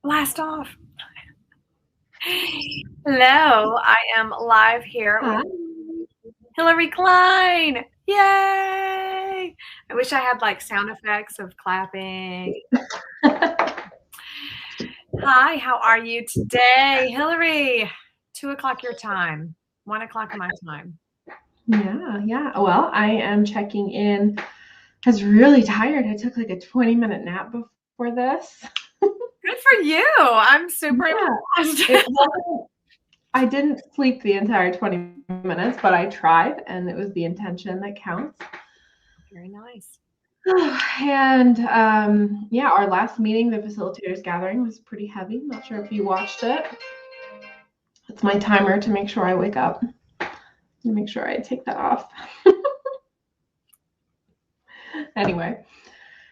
Blast off. Hello, I am live here Hi. with Hilary Kline. Yay! I wish I had like sound effects of clapping. Hi, how are you today, Hilary? 2:00 your time, 1:00 my time. Yeah. Well, I am checking in. I was really tired. I took like a 20-minute nap before this. Good for you. I'm super Yeah. impressed. It wasn't, I didn't sleep the entire 20 minutes, but I tried, and it was the intention that counts. Very nice. And yeah, our last meeting, the facilitators gathering, was pretty heavy. Not sure if you watched it. It's my timer to make sure I wake up. Make sure I take that off. Anyway.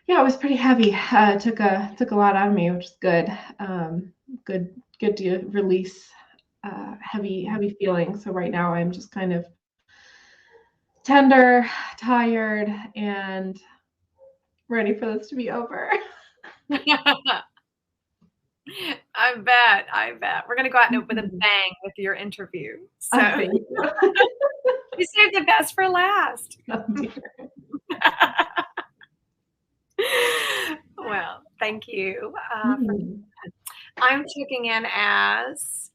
Yeah, it was pretty heavy. Took a lot out of me, which is good. Good to release heavy feelings. So right now I'm just kind of tender, tired, and ready for this to be over. I bet. We're going to go out with a bang with your interview. So Thank you. you saved the best for last. Oh, dear. Well, thank you. Mhm. I'm checking in as,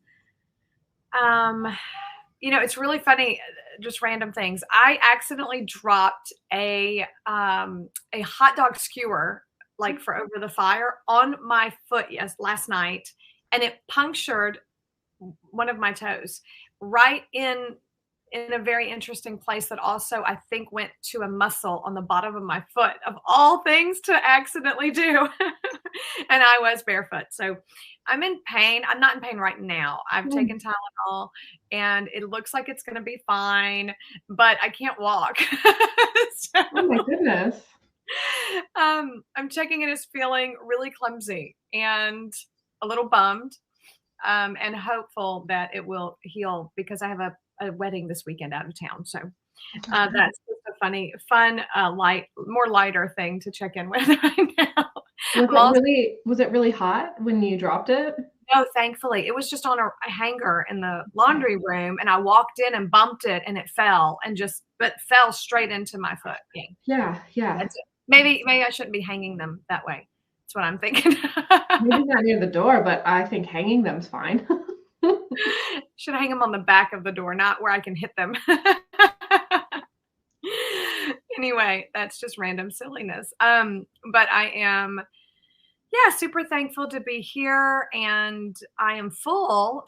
it's really funny, just random things. I accidentally dropped a hot dog skewer, like for over the fire, on my foot last night, and it punctured one of my toes right in a very interesting place that also I think went to a muscle on the bottom of my foot, of all things to accidentally do. And I was barefoot. So I'm in pain. I'm not in pain right now. I've taken Tylenol and it looks like it's going to be fine, but I can't walk. So, Oh my goodness. I'm checking in as feeling really clumsy and a little bummed, and hopeful that it will heal because I have a wedding this weekend out of town. So that's just a fun, more lighter thing to check in with right now. Was it really hot when you dropped it? No, thankfully, it was just on a hanger in the laundry room, and I walked in and bumped it, and it fell but fell straight into my foot. Yeah. That's it. Maybe I shouldn't be hanging them that way. That's what I'm thinking. Maybe not near the door, but I think hanging them's fine. Should hang them on the back of the door, not where I can hit them. Anyway, that's just random silliness. But I am, super thankful to be here, and I am full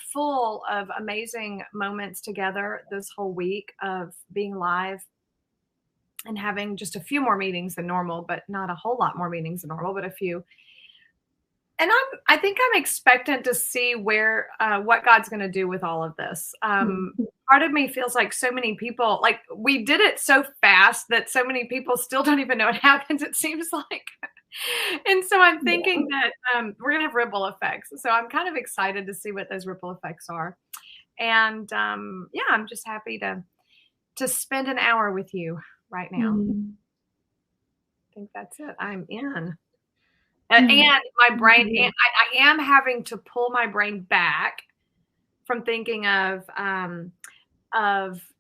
of amazing moments together this whole week of being live and having just a few more meetings than normal, but not a whole lot more meetings than normal, but a few. And I think I'm expectant to see what God's going to do with all of this. Part of me feels like so many people, like we did it so fast that so many people still don't even know it happens, it seems like. And so I'm thinking that we're going to have ripple effects. So I'm kind of excited to see what those ripple effects are. And I'm just happy to spend an hour with you right now. I think that's it. I'm in. And my brain, and I am having to pull my brain back from thinking of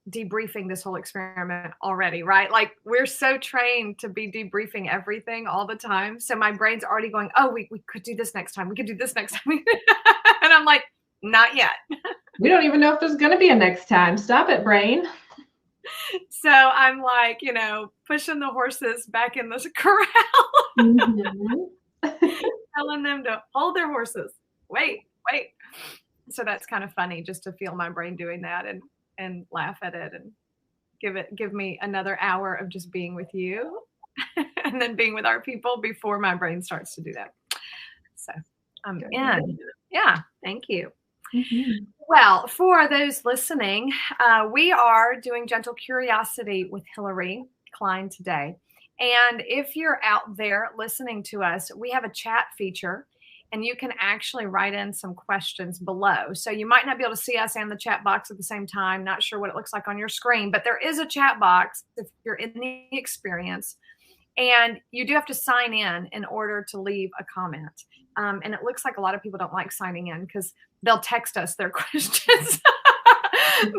debriefing this whole experiment already, right? Like we're so trained to be debriefing everything all the time. So my brain's already going, oh, we could do this next time. We could do this next time. And I'm like, not yet. We don't even know if there's going to be a next time. Stop it, brain. So I'm like, pushing the horses back in this corral. Telling them to hold their horses. Wait. So that's kind of funny just to feel my brain doing that and laugh at it and give me another hour of just being with you and then being with our people before my brain starts to do that. So I'm in. Yeah. Thank you. Mm-hmm. Well, for those listening, we are doing Gentle Curiosity with Hilary Kline today. And if you're out there listening to us, we have a chat feature and you can actually write in some questions below. So you might not be able to see us and the chat box at the same time. Not sure what it looks like on your screen, but there is a chat box if you're in the experience. And you do have to sign in order to leave a comment. And it looks like a lot of people don't like signing in because they'll text us their questions,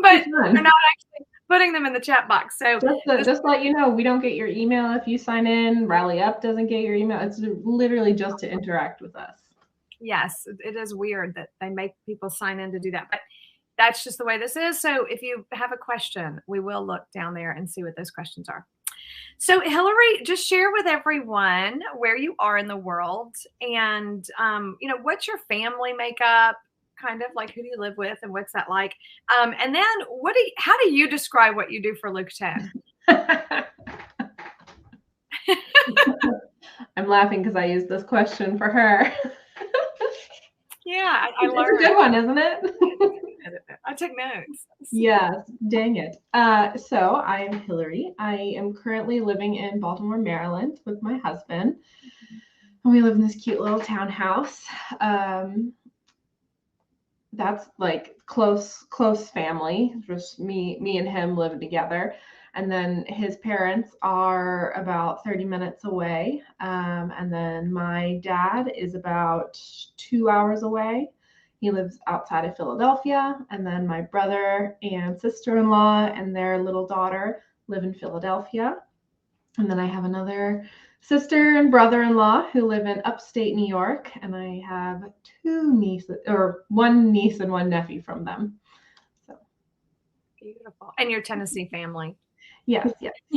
but they're not actually putting them in the chat box. So just let you know, we don't get your email if you sign in. Rally Up doesn't get your email. It's literally just to interact with us. Yes, it is weird that they make people sign in to do that, but that's just the way this is. So if you have a question, we will look down there and see what those questions are. So Hilary, just share with everyone where you are in the world, and what's your family makeup, kind of like who do you live with, and what's that like? And then how do you describe what you do for Luke 10? I'm laughing because I used this question for her. Yeah, I learned. It's a good one, isn't it? I took notes. Yes, dang it. So I'm Hilary. I am currently living in Baltimore, Maryland with my husband. And we live in this cute little townhouse. That's like close family. Just me and him living together. And then his parents are about 30 minutes away. And then my dad is about 2 hours away. He lives outside of Philadelphia. And then my brother and sister-in-law and their little daughter live in Philadelphia. And then I have another sister and brother-in-law who live in upstate New York. And I have one niece and one nephew from them. So beautiful. And your Tennessee family. Yes.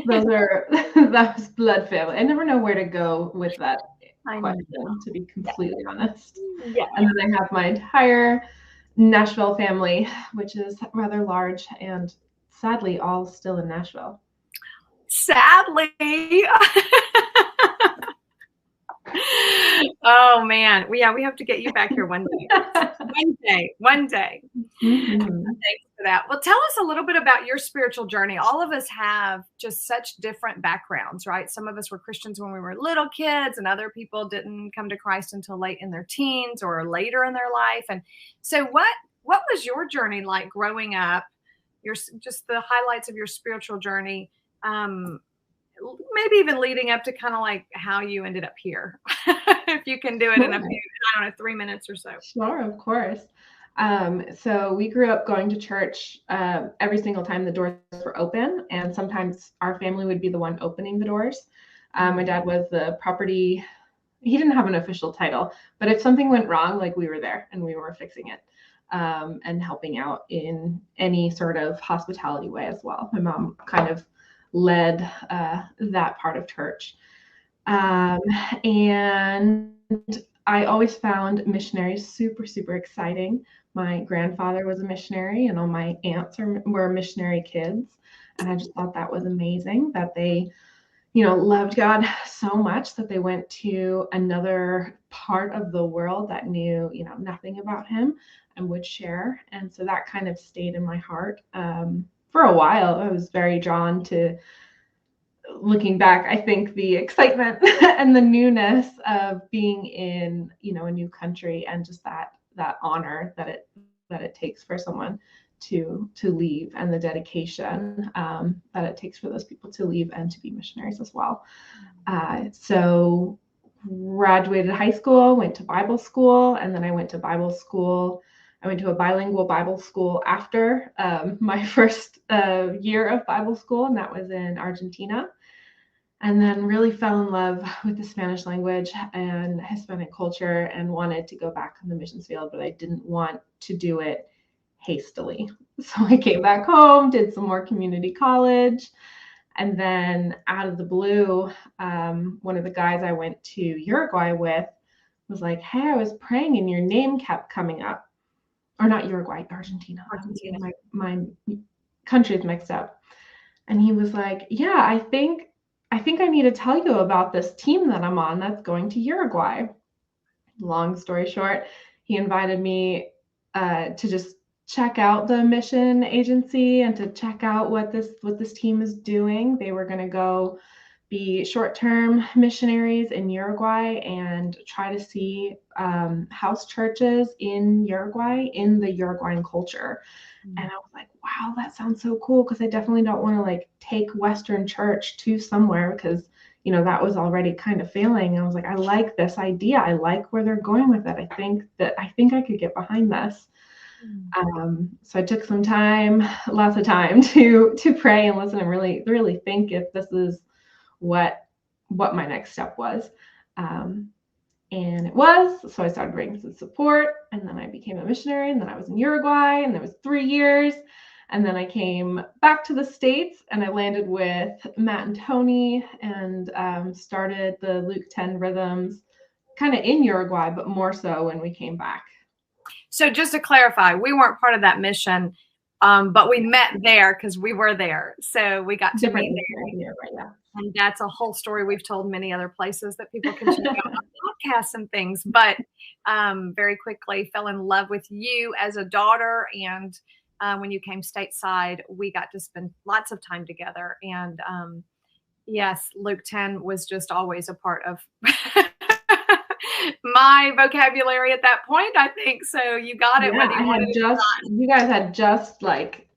That's blood family. I never know where to go with that question, to be completely honest. Yeah. And then I have my entire Nashville family, which is rather large, and sadly all still in Nashville. Sadly. Oh man, we have to get you back here one day. One day. Mm-hmm. Thanks for that. Well, tell us a little bit about your spiritual journey. All of us have just such different backgrounds, right? Some of us were Christians when we were little kids, and other people didn't come to Christ until late in their teens or later in their life. And so what was your journey like growing up? Just the highlights of your spiritual journey. Maybe even leading up to kind of like how you ended up here, if you can do it in a few, 3 minutes or so. Sure, of course. So we grew up going to church every single time the doors were open, and sometimes our family would be the one opening the doors. My dad was the property. He didn't have an official title, but if something went wrong, like we were there and we were fixing it and helping out in any sort of hospitality way as well. My mom kind of led that part of church. And I always found missionaries super, super exciting. My grandfather was a missionary, and all my aunts were missionary kids. And I just thought that was amazing that they, loved God so much that they went to another part of the world that knew, nothing about him and would share. And so that kind of stayed in my heart. For a while, I was very drawn to, looking back, I think the excitement and the newness of being in, a new country, and just that honor that it takes for someone to leave, and the dedication that it takes for those people to leave and to be missionaries as well. So graduated high school, went to Bible school, and then I went to Bible school. I went to a bilingual Bible school after my first year of Bible school, and that was in Argentina. And then really fell in love with the Spanish language and Hispanic culture, and wanted to go back on the missions field, but I didn't want to do it hastily. So I came back home, did some more community college, and then out of the blue, one of the guys I went to Uruguay with was like, "Hey, I was praying and your name kept coming up." Or not Uruguay, Argentina. My country is mixed up. And he was like, "Yeah, I think I need to tell you about this team that I'm on that's going to Uruguay." Long story short, he invited me to just check out the mission agency and to check out what this team is doing. They were going to go be short-term missionaries in Uruguay and try to see house churches in Uruguay, in the Uruguayan culture. And I was like, wow, that sounds so cool, because I definitely don't want to take Western church to somewhere, because that was already kind of failing. I was like, I like this idea. I like where they're going with it. I think I could get behind this. So I took some time, lots of time to pray and listen and really think if this is what my next step was. And it was. So I started bringing some support, and then I became a missionary, and then I was in Uruguay, and there was 3 years. And then I came back to the States, and I landed with Matt and Tony, and started the Luke 10 rhythms kind of in Uruguay, but more so when we came back. So just to clarify, we weren't part of that mission, but we met there because we were there. So we got to meet there. Right, yeah. And that's a whole story we've told many other places that people can check out on podcasts and things. But very quickly fell in love with you as a daughter. And when you came stateside, we got to spend lots of time together. And yes, Luke 10 was just always a part of my vocabulary at that point, I think. So you got it. Yeah, you guys had just like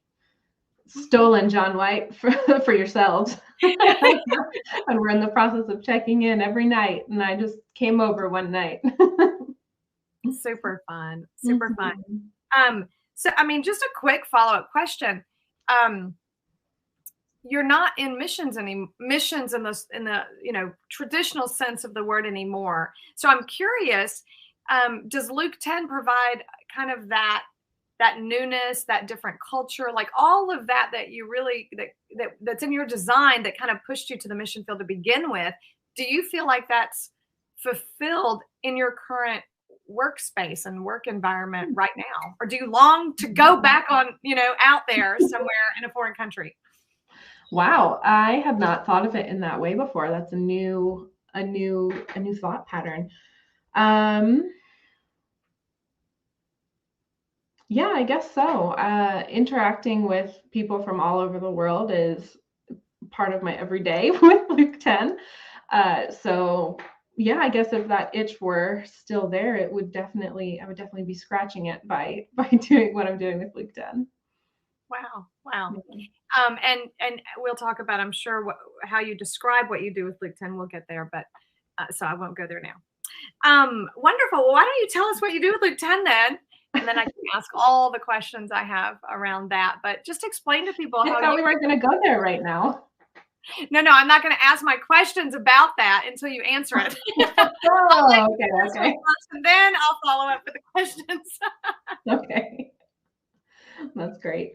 stolen John White for yourselves. And we're in the process of checking in every night. And I just came over one night. Super fun. Super fun. So, I mean, just a quick follow-up question. You're not in missions in the traditional sense of the word anymore. So I'm curious, does Luke 10 provide kind of that newness, that different culture, like all of that you really that's in your design that kind of pushed you to the mission field to begin with? Do you feel like that's fulfilled in your current workspace and work environment right now, or do you long to go back on out there somewhere in a foreign country? Wow, I have not thought of it in that way before. That's a new thought pattern. Yeah, I guess so. Interacting with people from all over the world is part of my everyday with Luke 10. So yeah, I guess if that itch were still there, I would definitely be scratching it by doing what I'm doing with Luke 10. Wow. And we'll talk about, I'm sure, how you describe what you do with Luke 10. We'll get there, but so I won't go there now. Wonderful. Well, why don't you tell us what you do with Luke 10 then? And then I can ask all the questions I have around that. But just explain to people how. I thought we weren't going to go there right now. No, I'm not going to ask my questions about that until you answer it. Okay. And then I'll follow up with the questions. Okay. That's great.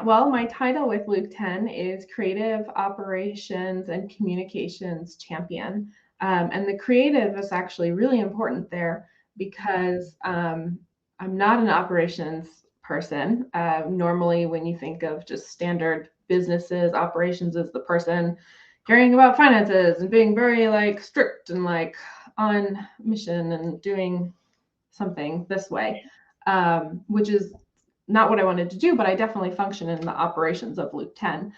Well, my title with Luke 10 is Creative Operations and Communications Champion. And the creative is actually really important there because I'm not an operations person. Normally, when you think of just standard businesses, operations is the person caring about finances and being very strict and on mission and doing something this way, which is not what I wanted to do, but I definitely function in the operations of Luke 10.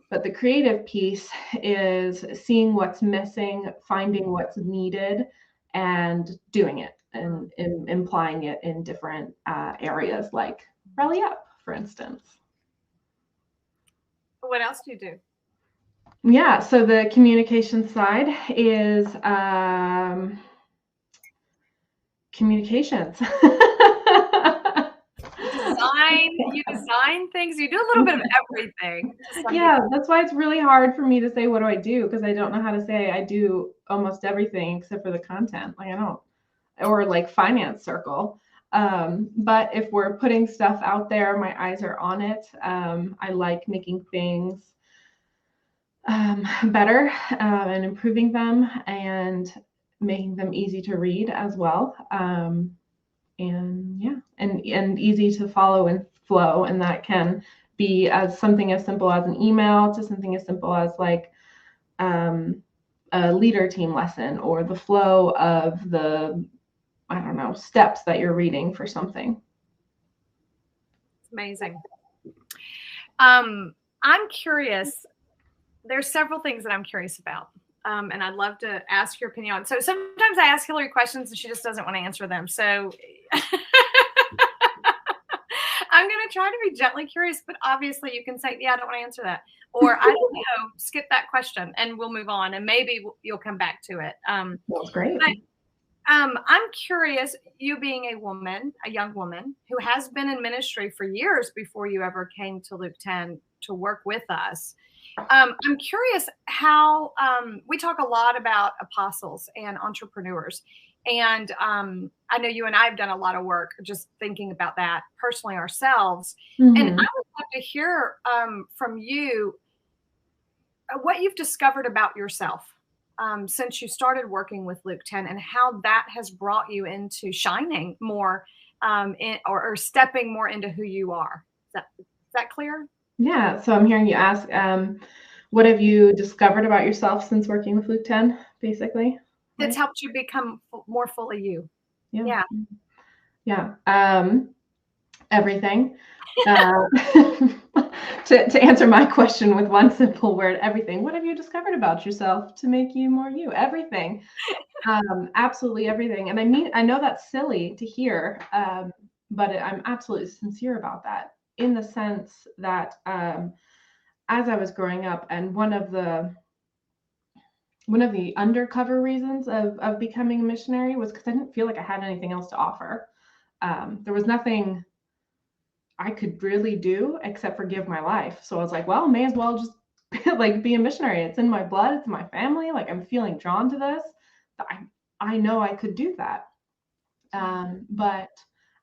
But the creative piece is seeing what's missing, finding what's needed, and doing it and implying it in different areas like Rally Up, for instance. What else do you do? Yeah, so the communication side is communications. You design things. You do a little bit of everything. Yeah, that's why it's really hard for me to say what do I do, because I don't know how to say I do almost everything except for the content. I don't, or finance circle. But if we're putting stuff out there, my eyes are on it. I like making things better and improving them and making them easy to read as well. And easy to follow and flow. And that can be something as simple as an email to something as simple as a leader team lesson or the flow of the, steps that you're reading for something. It's amazing. I'm curious. There's several things that I'm curious about. And I'd love to ask your opinion on. So sometimes I ask Hilary questions and she just doesn't want to answer them. So I'm going to try to be gently curious, but obviously you can say, yeah, I don't want to answer that. Or I don't know, skip that question and we'll move on and maybe you'll come back to it. That's great. But, I'm curious, you being a woman, a young woman who has been in ministry for years before you ever came to Luke 10 to work with us. I'm curious how we talk a lot about apostles and entrepreneurs. And I know you and I have done a lot of work just thinking about that personally ourselves. And I would love to hear from you what you've discovered about yourself since you started working with Luke 10 and how that has brought you into shining more or stepping more into who you are. Is that clear? Yeah. So I'm hearing you ask, what have you discovered about yourself since working with Luke 10, basically? That's helped you become more fully you. Yeah. Everything. To answer my question with one simple word, everything. What have you discovered about yourself to make you more you? Everything. Absolutely everything. And I mean, I know that's silly to hear, but I'm absolutely sincere about that, in the sense that as I was growing up, and one of the undercover reasons of becoming a missionary was because I didn't feel like I had anything else to offer. There was nothing I could really do except for give my life. So I was like, well, may as well just be a missionary. It's in my blood. It's in my family. Like, I'm feeling drawn to this. I know I could do that. But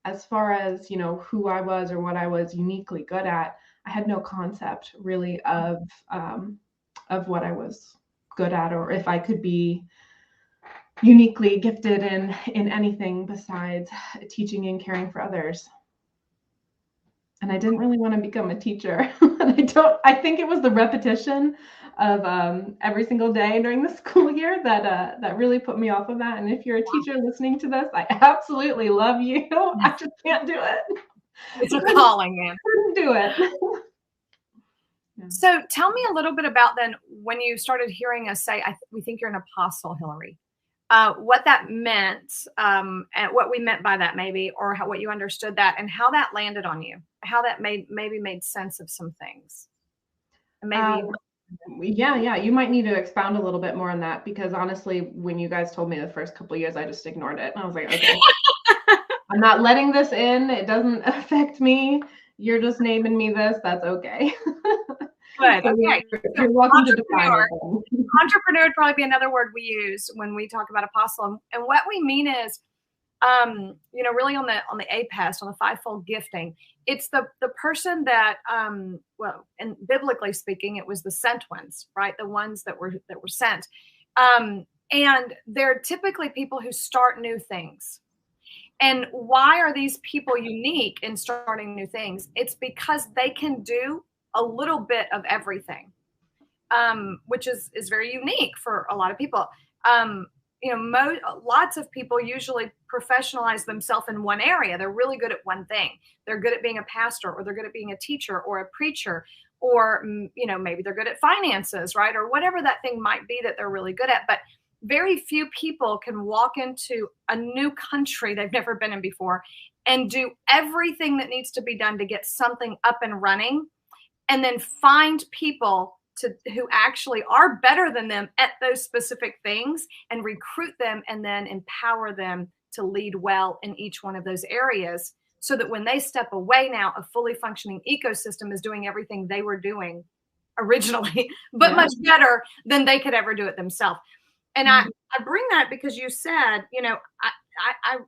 as far as, who I was or what I was uniquely good at, I had no concept really of what I was good at, or if I could be uniquely gifted in anything besides teaching and caring for others. And I didn't really want to become a teacher. I think it was the repetition of every single day during the school year that really put me off of that. And if you're a teacher listening to this, I absolutely love you. I just can't do it. It's a calling, man. Couldn't do it. So tell me a little bit about then when you started hearing us say, we think you're an apostle, Hilary. What that meant, and what we meant by that maybe, or what you understood that, and how that landed on you, how that maybe made sense of some things. And maybe. Yeah. You might need to expound a little bit more on that, because honestly, when you guys told me the first couple of years, I just ignored it. And I was like, okay, I'm not letting this in. It doesn't affect me. You're just naming me this. That's okay. Good. So okay. You're welcome to define it. Entrepreneur would probably be another word we use when we talk about apostle. And what we mean is, really on the APEST, on the fivefold gifting, it's the person that, and biblically speaking, it was the sent ones, right? The ones that were sent. And they're typically people who start new things. And why are these people unique in starting new things? It's because they can do a little bit of everything, which is very unique for a lot of people. Lots of people usually professionalize themselves in one area. They're really good at one thing. They're good at being a pastor, or they're good at being a teacher or a preacher, or, maybe they're good at finances, right? Or whatever that thing might be that they're really good at. But very few people can walk into a new country they've never been in before and do everything that needs to be done to get something up and running, and then find people who actually are better than them at those specific things and recruit them and then empower them to lead well in each one of those areas, so that when they step away now, a fully functioning ecosystem is doing everything they were doing originally, but much better than they could ever do it themselves. And I bring that because you said, I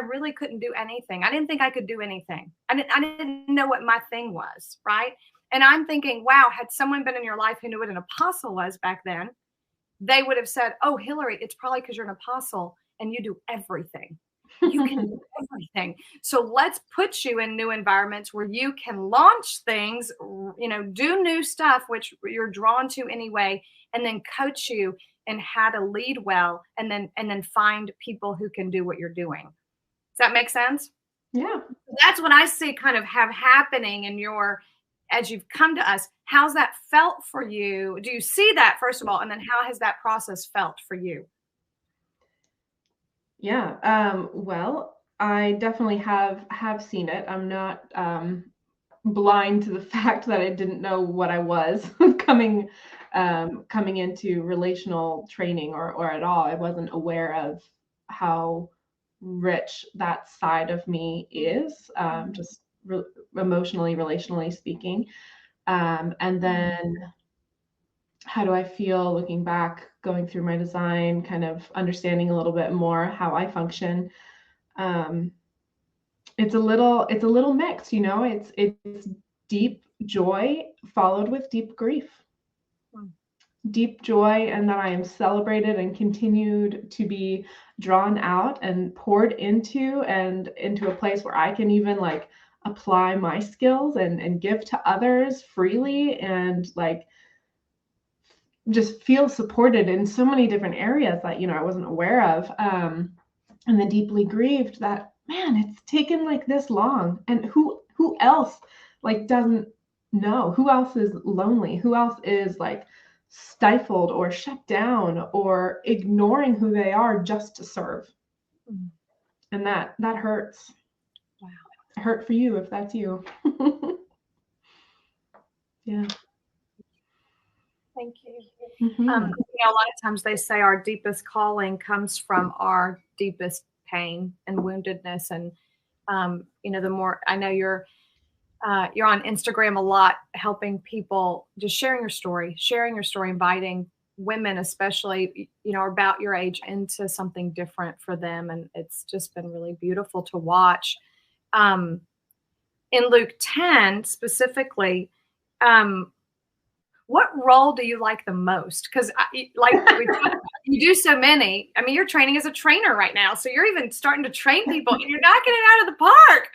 really couldn't do anything. I didn't think I could do anything. I didn't know what my thing was, right? And I'm thinking, wow, had someone been in your life who knew what an apostle was back then, they would have said, oh, Hilary, it's probably because you're an apostle and you do everything. You can do everything. So let's put you in new environments where you can launch things, do new stuff, which you're drawn to anyway, and then coach you in how to lead well, and then find people who can do what you're doing. Does that make sense? Yeah. That's what I see kind of have happening in as you've come to us. How's that felt for you? Do you see that, first of all? And then how has that process felt for you? Yeah. Well, I definitely have seen it. I'm not blind to the fact that I didn't know what I was coming into relational training or at all. I wasn't aware of how rich that side of me is, just emotionally, relationally speaking. And then how do I feel looking back, going through my design, kind of understanding a little bit more how I function. It's a little mixed, you know. It's deep joy followed with deep grief. Deep joy, and that I am celebrated and continued to be drawn out and poured into, and into a place where I can even like apply my skills and give to others freely, and like just feel supported in so many different areas that, you know, I wasn't aware of. And then deeply grieved that, man, it's taken like this long, and who else like doesn't know? Who else is lonely? Who else is like stifled or shut down or ignoring who they are just to serve? And that hurts. Wow. It hurt for you if that's you. Yeah. Thank you. You know, a lot of times they say our deepest calling comes from our deepest pain and woundedness. And, you know, the more I know you're on Instagram a lot, helping people, just sharing your story, inviting women, especially, you know, about your age, into something different for them. And it's just been really beautiful to watch. In Luke 10 specifically, what role do you like the most? Because like you do so many. I mean, you're training as a trainer right now, so you're even starting to train people, and you're knocking it out of the park.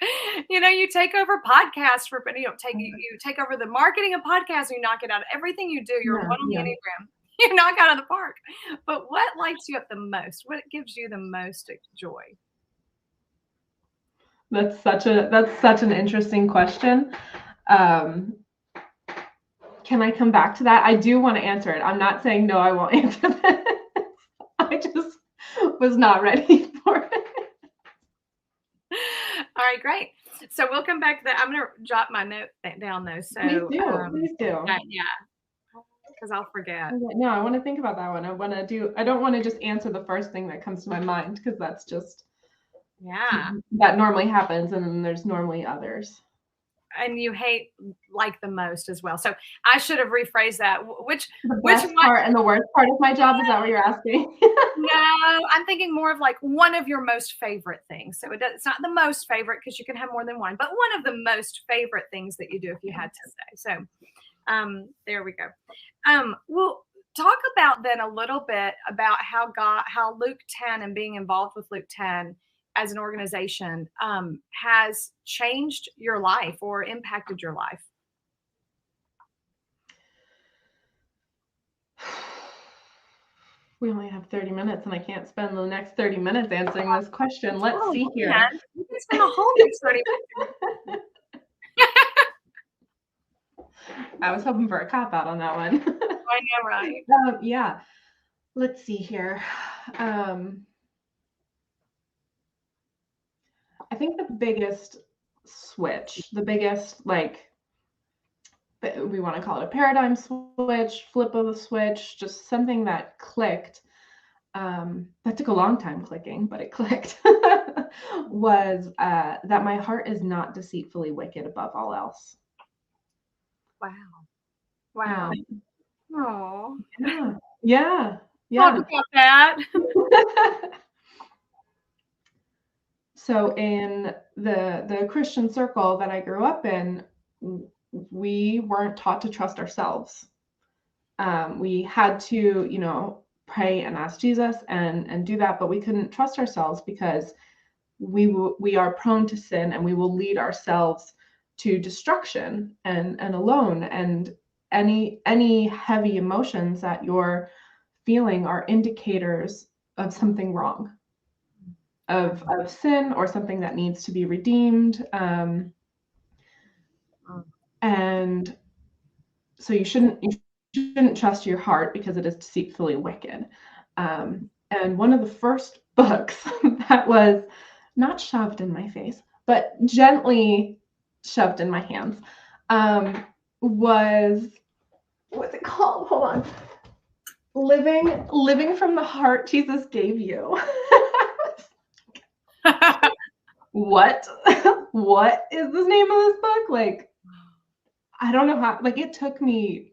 You know, you take over podcasts for, you know, you take over the marketing of podcasts, and you knock it out. Everything you do, you're one on the Enneagram. You knock out of the park. But what lights you up the most? What gives you the most joy? That's such an interesting question. Can I come back to that? I do want to answer it. I'm not saying no, I won't answer this. I just was not ready for it. All right, great. So we'll come back to that. I'm going to jot my note down though. So Please do. Yeah, because I'll forget. No, I want to think about that one. I don't want to just answer the first thing that comes to my mind, because that's just, that normally happens, and then there's normally others. And you hate like the most as well. So I should have rephrased that. Which part and the worst part of my job? Is that what you're asking? No, I'm thinking more of like one of your most favorite things. So it's not the most favorite, because you can have more than one, but one of the most favorite things that you do, if you had to say. So there we go. We'll talk about then a little bit about how Luke 10 and being involved with Luke 10 as an organization has changed your life or impacted your life. We only have 30 minutes, and I can't spend the next 30 minutes answering this question. Let's see here. You can spend the whole next 30 minutes. I was hoping for a cop out on that one. I know, right? Yeah. Let's see here. I think the biggest switch, like, we want to call it a paradigm switch, flip of a switch, just something that clicked, that took a long time clicking, but it clicked, was that my heart is not deceitfully wicked above all else. Wow. Oh. Yeah. Talk about that. So in the Christian circle that I grew up in, we weren't taught to trust ourselves. We had to, you know, pray and ask Jesus and do that, but we couldn't trust ourselves, because we are prone to sin, and we will lead ourselves to destruction and alone. And any heavy emotions that you're feeling are indicators of something wrong, of sin, or something that needs to be redeemed. And so you shouldn't trust your heart, because it is deceitfully wicked. And one of the first books that was not shoved in my face, but gently shoved in my hands, was, what's it called? Hold on. Living from the heart Jesus gave you. What? What is the name of this book? Like, I don't know how, like, it took me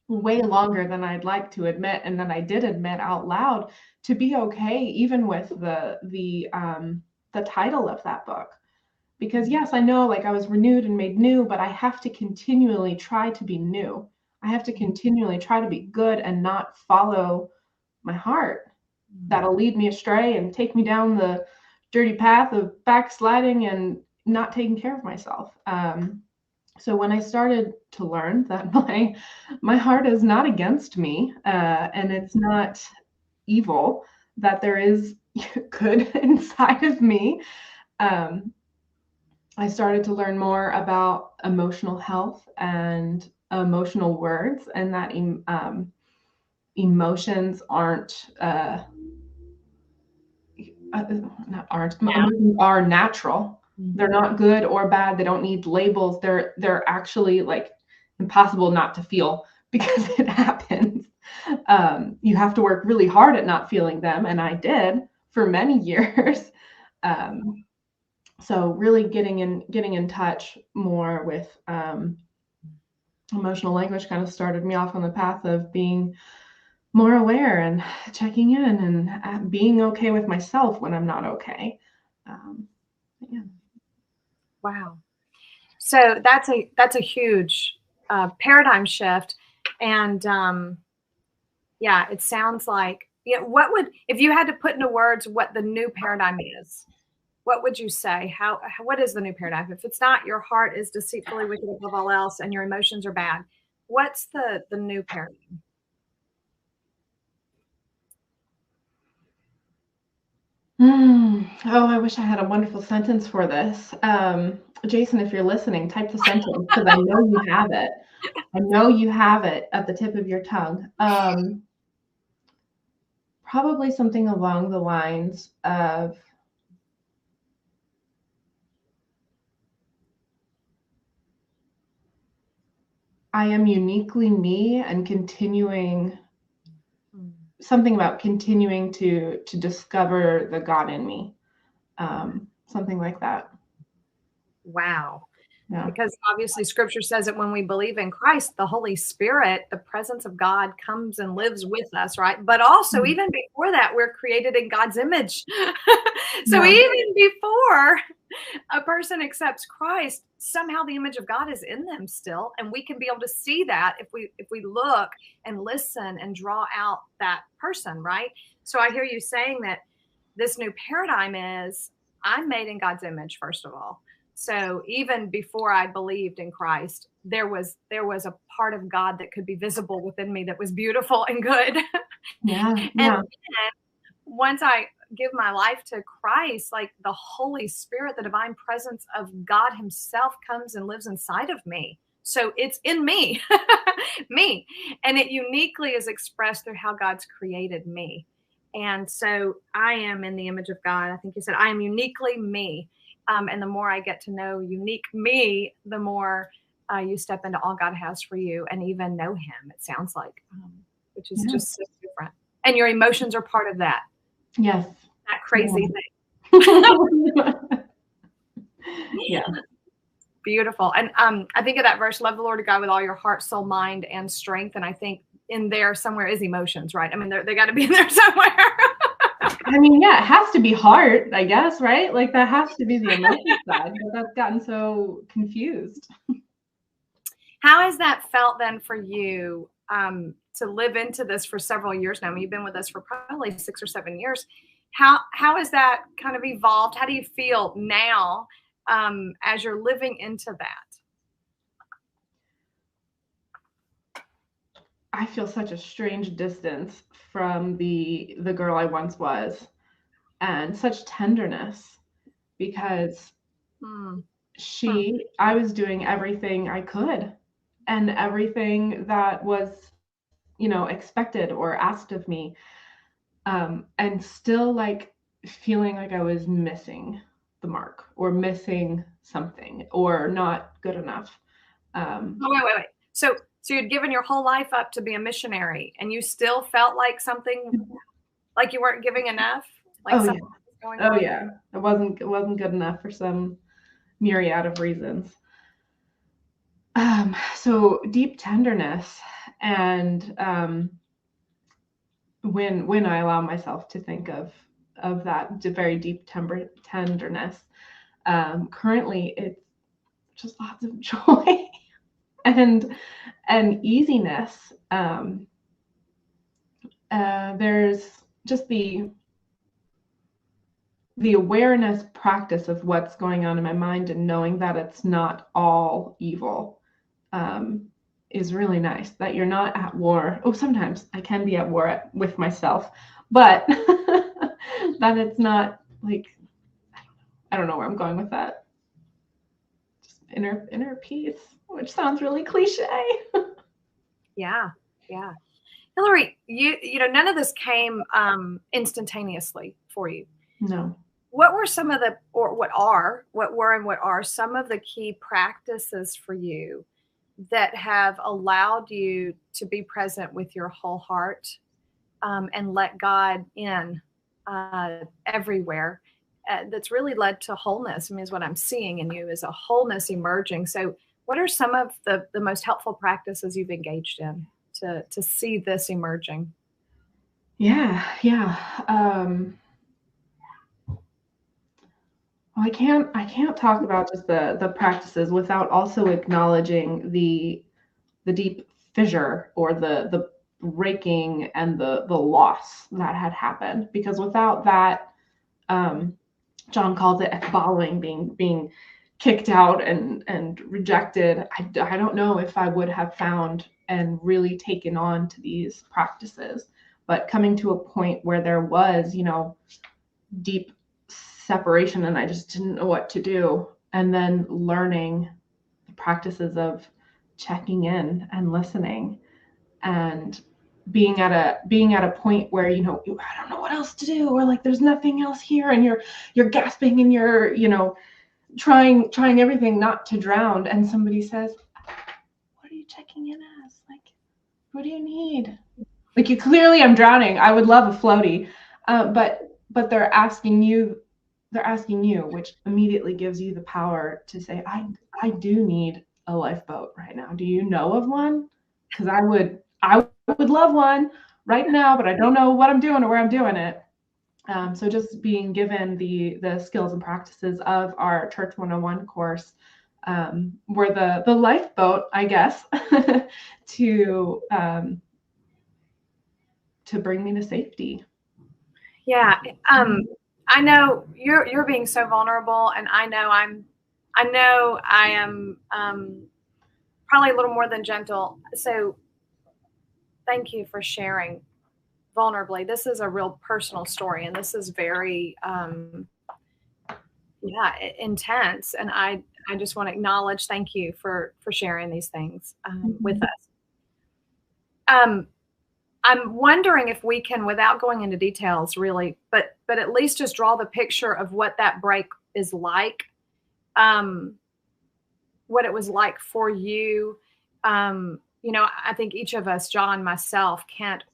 way longer than I'd like to admit, and then I did admit out loud, to be okay even with the title of that book. Because yes, I know, like, I was renewed and made new, but I have to continually try to be new. I have to continually try to be good and not follow my heart. That'll lead me astray and take me down the dirty path of backsliding and not taking care of myself. So when I started to learn that my heart is not against me, and it's not evil, that there is good inside of me, I started to learn more about emotional health and emotional words, and that emotions emotions are natural. They're not good or bad. They don't need labels. They're actually, like, impossible not to feel, because it happens. You have to work really hard at not feeling them, and I did for many years. So really getting in touch more with emotional language kind of started me off on the path of being more aware and checking in and being okay with myself when I'm not okay. Yeah. Wow. So that's a huge paradigm shift, and yeah, it sounds like, what would, if you had to put into words what the new paradigm is, what would you say? What is the new paradigm? If it's not your heart is deceitfully wicked above all else and your emotions are bad, what's the new paradigm? Oh, I wish I had a wonderful sentence for this. Jason, if you're listening, type the sentence, because I know you have it. I know you have it at the tip of your tongue. Probably something along the lines of, I am uniquely me, and something about continuing to discover the God in me. Something like that. Wow. Yeah. Because obviously scripture says that when we believe in Christ, the Holy Spirit, the presence of God comes and lives with us, right? But also, even before that, we're created in God's image. So even before a person accepts Christ, somehow the image of God is in them still, and we can be able to see that if we look and listen and draw out that person, right? So I hear you saying that this new paradigm is, I'm made in God's image, first of all. So even before I believed in Christ, there was a part of God that could be visible within me that was beautiful and good. Yeah. And then once I give my life to Christ, like, the Holy Spirit, the divine presence of God himself comes and lives inside of me. So it's in me, me. And it uniquely is expressed through how God's created me. And so I am in the image of God. I think you said I am uniquely me. And the more I get to know unique me, the more you step into all God has for you and even know him, it sounds like, which is just so different. And your emotions are part of that. Yes. That crazy thing. Yeah. Beautiful. And I think of that verse, love the Lord God with all your heart, soul, mind, and strength. And I think in there somewhere is emotions, right? I mean, they got to be in there somewhere. I mean, yeah, it has to be heart, I guess, right? Like, that has to be the emotion side, but that's gotten so confused. How has that felt then for you to live into this for several years now? I mean, you've been with us for probably 6 or 7 years. How has that kind of evolved? How do you feel now as you're living into that? I feel such a strange distance from the girl I once was, and such tenderness, because I was doing everything I could and everything that was, expected or asked of me, and still, like, feeling like I was missing the mark or missing something or not good enough. Wait. So you'd given your whole life up to be a missionary, and you still felt like something, like you weren't giving enough, like something was going on? Yeah. It wasn't good enough for some myriad of reasons. So deep tenderness, and when I allow myself to think of that very deep tenderness, currently it's just lots of joy and easiness. There's just the awareness practice of what's going on in my mind and knowing that it's not all evil is really nice. That you're not at war. Oh, sometimes I can be at war with myself, but that it's not like, I don't know where I'm going with that. Just inner peace, which sounds really cliche. Yeah. Hilary, you know, none of this came instantaneously for you. No. What were some of what are some of the key practices for you that have allowed you to be present with your whole heart and let God in everywhere? That's really led to wholeness. I mean, is what I'm seeing in you is a wholeness emerging. So what are some of the most helpful practices you've engaged in to see this emerging? Yeah. Well, I can't talk about just the practices without also acknowledging the deep fissure or the breaking and the loss that had happened. Because without that, John calls it ekbaling, being kicked out and rejected. I don't know if I would have found and really taken on to these practices. But coming to a point where there was, deep separation and I just didn't know what to do, and then learning the practices of checking in and listening and being at a point where I don't know what else to do, or like there's nothing else here, and you're gasping and you're trying everything not to drown, and somebody says, what are you checking in as? Like, what do you need? Like, you clearly, I'm drowning, I would love a floaty, but they're asking you, which immediately gives you the power to say, I do need a lifeboat right now. Do you know of one? Because I would love one right now, but I don't know what I'm doing or where I'm doing it. So just being given the skills and practices of our Church 101 course were the lifeboat, I guess, to bring me to safety. Yeah. I know you're being so vulnerable, and I know I am probably a little more than gentle. So thank you for sharing vulnerably. This is a real personal story, and this is very intense. And I just want to acknowledge, thank you for sharing these things with us. I'm wondering if we can, without going into details really, but at least just draw the picture of what that break is like, what it was like for you. I think each of us, John, myself,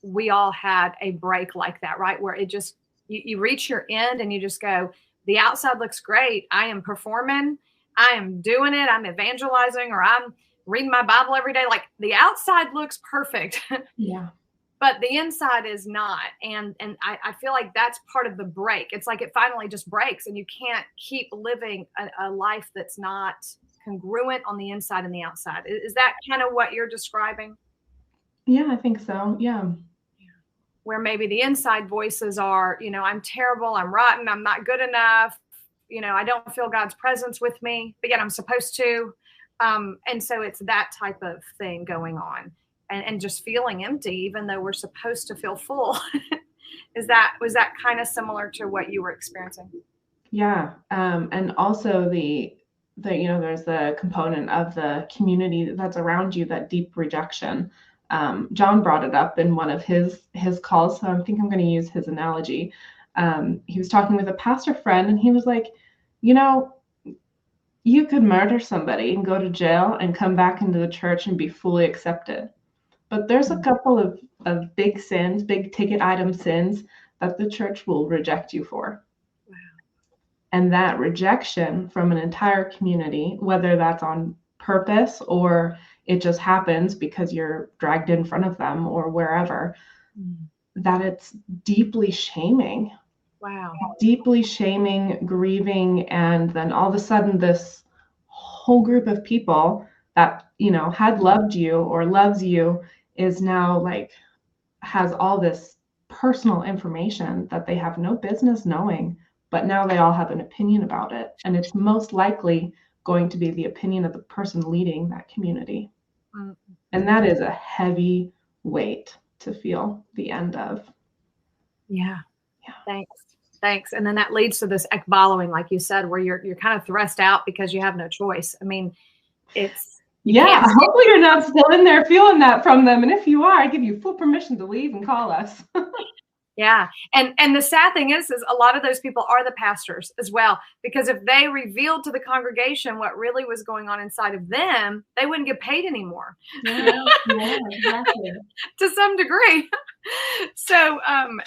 we all had a break like that, right? Where it just, you reach your end and you just go, the outside looks great. I am performing. I am doing it. I'm evangelizing, or I'm reading my Bible every day. Like, the outside looks perfect. Yeah. But the inside is not. And I feel like that's part of the break. It's like it finally just breaks, and you can't keep living a life that's not congruent on the inside and the outside. Is that kind of what you're describing? Yeah, I think so. Yeah. Where maybe the inside voices are, I'm terrible, I'm rotten, I'm not good enough, I don't feel God's presence with me, but yet I'm supposed to. And so it's that type of thing going on. And just feeling empty, even though we're supposed to feel full. Was that kind of similar to what you were experiencing? Yeah. And also there's the component of the community that's around you, that deep rejection. John brought it up in one of his calls, so I think I'm going to use his analogy. He was talking with a pastor friend, and he was like, you know, you could murder somebody and go to jail and come back into the church and be fully accepted. But there's a couple of big sins, big ticket item sins that the church will reject you for. Wow. And that rejection from an entire community, whether that's on purpose or it just happens because you're dragged in front of them or wherever, that it's deeply shaming. Wow. Deeply shaming, grieving, and then all of a sudden this whole group of people that, you know, had loved you or loves you is now like has all this personal information that they have no business knowing, but now they all have an opinion about it. And it's most likely going to be the opinion of the person leading that community. And that is a heavy weight to feel the end of. Yeah. Thanks. And then that leads to this ekballowing, like you said, where you're kind of thrust out because you have no choice. I mean, it's hopefully you're not still in there feeling that from them. And if you are, I give you full permission to leave and call us. Yeah. And the sad thing is a lot of those people are the pastors as well, because if they revealed to the congregation what really was going on inside of them, they wouldn't get paid anymore. Yeah, exactly. To some degree. So,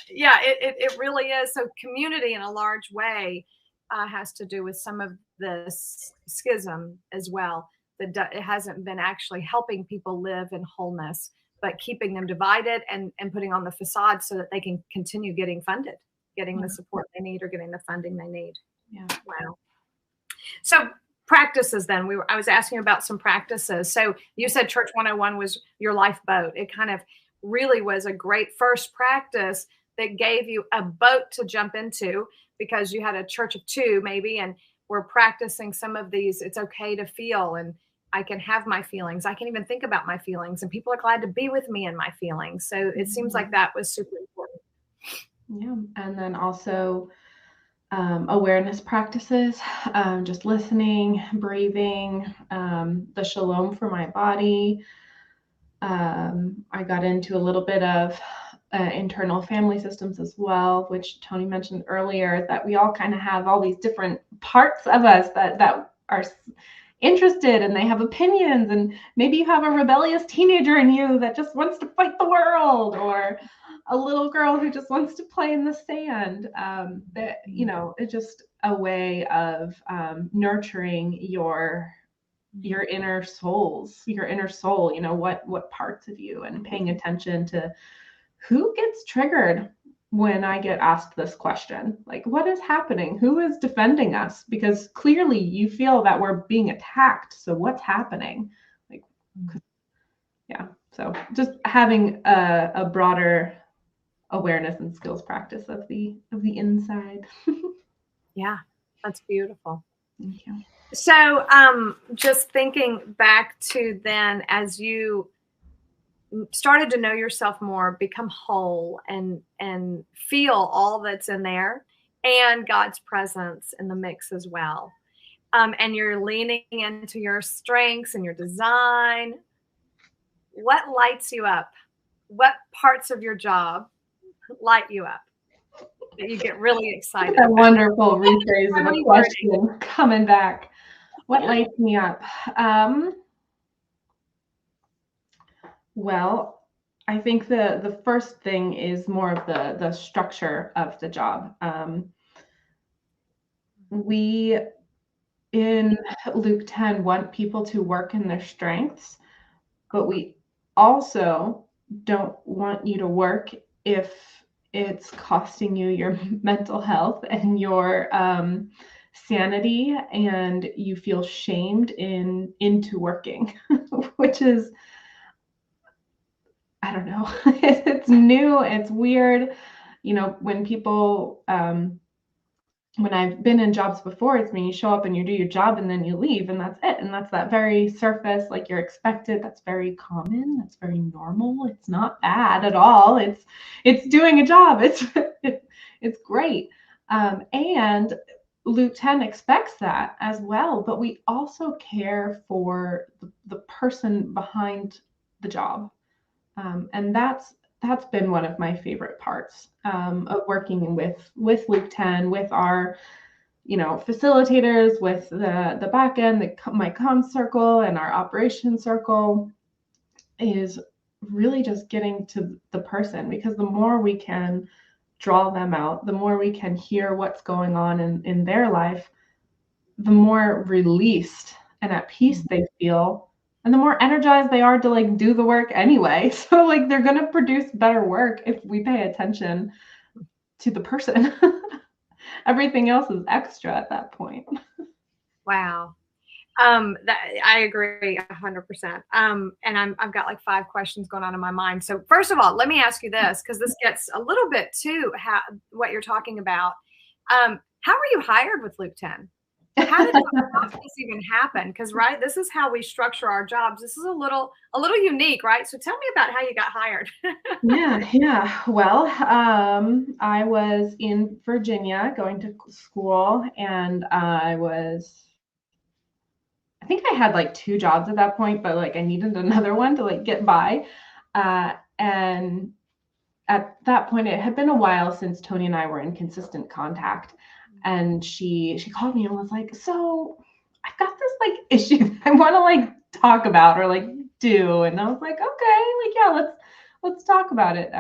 it really is. So community in a large way has to do with some of this schism as well. That it hasn't been actually helping people live in wholeness, but keeping them divided and putting on the facade so that they can continue getting funded, getting the support they need or getting the funding they need. Yeah. Wow. So practices then, I was asking about some practices. So you said Church 101 was your lifeboat. It kind of really was a great first practice that gave you a boat to jump into because you had a church of two maybe, and we're practicing some of these. It's okay to feel, and I can have my feelings. I can even think about my feelings, and people are glad to be with me in my feelings. So it seems like that was super important. Yeah. And then also awareness practices, just listening, breathing, the shalom for my body. I got into a little bit of internal family systems as well, which Tony mentioned earlier, that we all kind of have all these different parts of us that are interested and they have opinions, and maybe you have a rebellious teenager in you that just wants to fight the world, or a little girl who just wants to play in the sand. That, you know, it's just a way of nurturing your inner soul, you know, what parts of you, and paying attention to who gets triggered when I get asked this question, like, what is happening? Who is defending us? Because clearly you feel that we're being attacked. So what's happening? Like, yeah. So just having a broader awareness and skills practice of the inside. Yeah, that's beautiful. Thank you. So just thinking back to then, as you started to know yourself more, become whole, and feel all that's in there, and God's presence in the mix as well. And you're leaning into your strengths and your design. What lights you up? What parts of your job light you up that you get really excited A about? wonderful rephrase of a question coming back. What lights me up? Well, I think the first thing is more of the structure of the job. We in Luke 10 want people to work in their strengths, but we also don't want you to work if it's costing you your mental health and your sanity, and you feel shamed into working, which is, I don't know, it's new, it's weird. You know, when people, when I've been in jobs before, it's when you show up and you do your job and then you leave, and that's it. And that's that very surface, like you're expected. That's very common. That's very normal. It's not bad at all. It's doing a job. It's great. And Luke 10 expects that as well, but we also care for the person behind the job. And that's been one of my favorite parts of working with Luke 10, with our facilitators with the back end, my comm circle and our operations circle, is really just getting to the person, because the more we can draw them out, the more we can hear what's going on in their life, the more released and at peace they feel, and the more energized they are to like do the work anyway. So like they're going to produce better work if we pay attention to the person. Everything else is extra at that point. Wow. That I agree 100%. And I've got like 5 questions going on in my mind. So first of all, let me ask you this, because this gets a little bit to what you're talking about. How were you hired with Luke 10? How did that process even happen? Because right, this is how we structure our jobs. This is a little unique, right? So tell me about how you got hired. Yeah. Well, I was in Virginia going to school, and I think I had like 2 jobs at that point, but like I needed another one to like get by. And at that point, it had been a while since Tony and I were in consistent contact. And she called me and was like, "So I've got this like issue I want to like talk about or like do." And I was like, "Okay, like yeah, let's talk about it."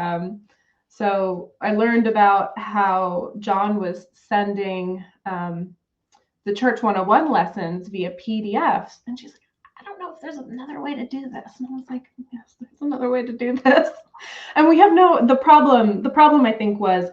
So I learned about how John was sending the Church 101 lessons via PDFs. And she's like, "I don't know if there's another way to do this." And I was like, "Yes, there's another way to do this." And we have the problem I think was,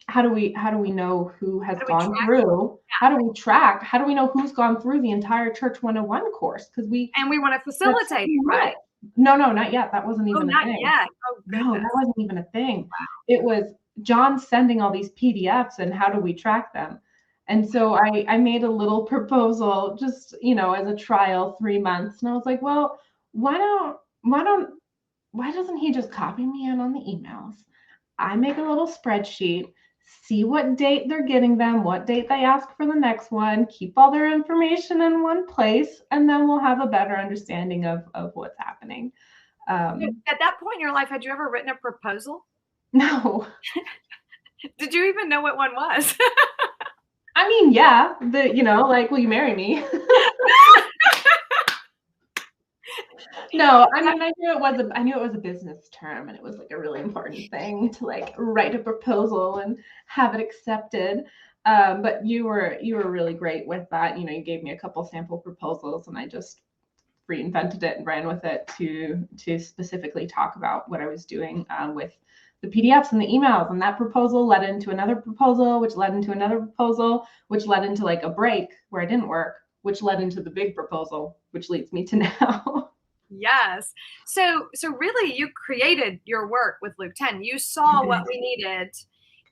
how do we know who has gone through? How do we track? How do we know who's gone through the entire Church 101 course? Because we want to facilitate, right? No, not yet. That wasn't even a thing. Yet. Oh, no, that wasn't even a thing. Wow. It was John sending all these PDFs, and how do we track them? And so I made a little proposal, just as a trial, 3 months, and I was like, well, why doesn't he just copy me in on the emails? I make a little spreadsheet, see what date they're getting them, what date they ask for the next one, keep all their information in one place, and then we'll have a better understanding of what's happening. At that point in your life, had you ever written a proposal? No. Did you even know what one was? I mean, yeah, like, will you marry me? No, I mean, I knew it was a business term, and it was like a really important thing to like write a proposal and have it accepted. But you were really great with that. You gave me a couple sample proposals, and I just reinvented it and ran with it to specifically talk about what I was doing with the PDFs and the emails. And that proposal led into another proposal, which led into another proposal, which led into like a break where I didn't work, which led into the big proposal, which leads me to now. Yes. So really you created your work with Luke 10. You saw what we needed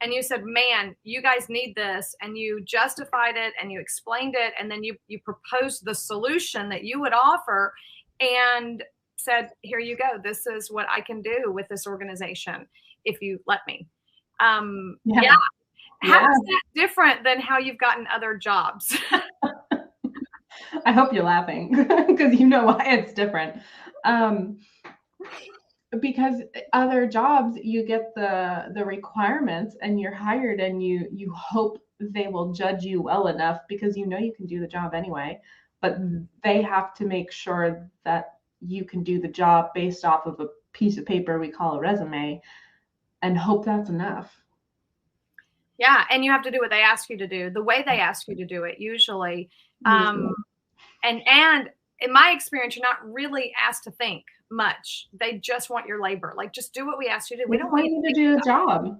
and you said, man, you guys need this. And you justified it and you explained it. And then you proposed the solution that you would offer and said, here you go. This is what I can do with this organization if you let me. Yeah. How is that different than how you've gotten other jobs? I hope you're laughing because you know why it's different. Because other jobs, you get the requirements and you're hired, and you hope they will judge you well enough because you can do the job anyway. But they have to make sure that you can do the job based off of a piece of paper we call a resume, and hope that's enough. Yeah, and you have to do what they ask you to do, the way they ask you to do it, usually. And in my experience, you're not really asked to think much. They just want your labor. Like, just do what we asked you to do. We don't want you to do a job.